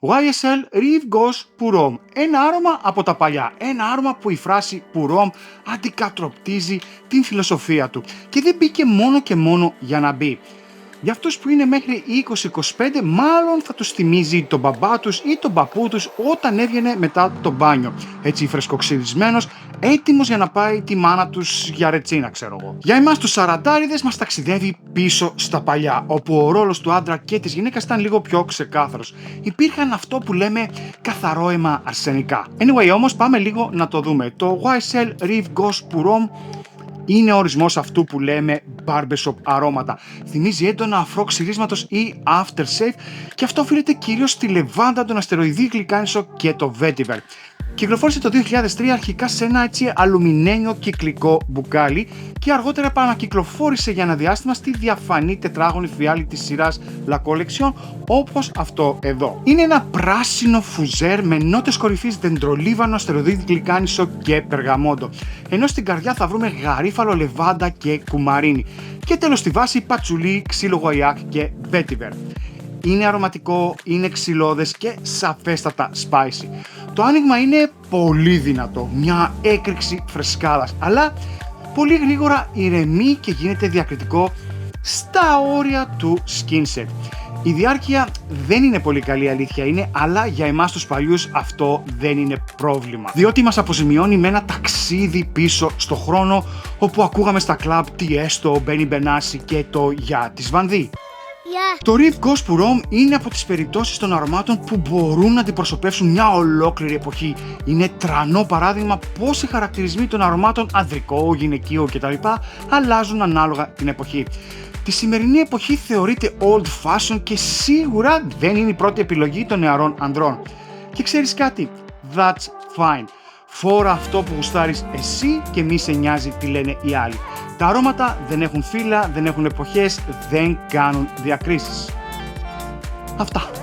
YSL Rive Gauche Pour Homme. Ένα άρωμα από τα παλιά. Ένα άρωμα που η φράση Pour Homme αντικατοπτρίζει την φιλοσοφία του. Και δεν μπήκε μόνο και μόνο για να μπει. Για αυτούς που είναι μέχρι 20-25, μάλλον θα τους θυμίζει τον μπαμπά τους ή τον παππού τους όταν έβγαινε μετά το μπάνιο. Έτσι φρεσκοξυρισμένος, έτοιμος για να πάει τη μάνα τους για ρετσίνα, ξέρω εγώ. Για εμάς τους σαραντάριδες μας ταξιδεύει πίσω στα παλιά, όπου ο ρόλος του άντρα και της γυναίκας ήταν λίγο πιο ξεκάθαρος. Υπήρχαν αυτό που λέμε καθαρό αίμα αρσενικά. Anyway, όμως πάμε λίγο να το δούμε. Το YSL Rive Gauche Pour Homme είναι ορισμός αυτού που λέμε barbershop αρώματα. Θυμίζει έντονα αφρό ξυρίσματος ή aftershave και αυτό οφείλεται κυρίως στη λεβάντα, τον αστεροειδή γλυκάνισο και το vetiver. Κυκλοφόρησε το 2003 αρχικά σε ένα έτσι αλουμινένιο κυκλικό μπουκάλι και αργότερα επανακυκλοφόρησε για ένα διάστημα στη διαφανή τετράγωνη φιάλη της σειράς La Collection, όπως αυτό εδώ. Είναι ένα πράσινο φουζέρ με νότες κορυφής δεντρολίβανο, αστεροειδή γλυκάνισο και περγαμόντο, ενώ στην καρδιά θα βρούμε γαρίφαλο, λεβάντα και κουμαρίνι και τέλος στη βάση πατσουλί, ξύλο γουαϊάκ και vetiver. Είναι αρωματικό, είναι ξυλώδες και σαφέστατα spicy. Το άνοιγμα είναι πολύ δυνατό, μια έκρηξη φρεσκάδας, αλλά πολύ γρήγορα ηρεμεί και γίνεται διακριτικό στα όρια του skin set. Η διάρκεια δεν είναι πολύ καλή, αλήθεια είναι, αλλά για εμάς τους παλιούς αυτό δεν είναι πρόβλημα. Διότι μας αποζημιώνει με ένα ταξίδι πίσω στο χρόνο, όπου ακούγαμε στα κλαμπ Tiesto, Benny Benassi και το «Για» της Βανδύ. Yeah. Το Rive Gauche Pour Homme είναι από τις περιπτώσεις των αρωμάτων που μπορούν να αντιπροσωπεύσουν μια ολόκληρη εποχή. Είναι τρανό παράδειγμα πώς οι χαρακτηρισμοί των αρωμάτων ανδρικό, γυναικείο κτλ. Αλλάζουν ανάλογα την εποχή. Τη σημερινή εποχή θεωρείται old fashion και σίγουρα δεν είναι η πρώτη επιλογή των νεαρών ανδρών. Και ξέρεις κάτι? That's fine. Φόρα αυτό που γουστάρεις εσύ και μη σε νοιάζει τι λένε οι άλλοι. Τα αρώματα δεν έχουν φύλλα, δεν έχουν εποχές, δεν κάνουν διακρίσεις. Αυτά.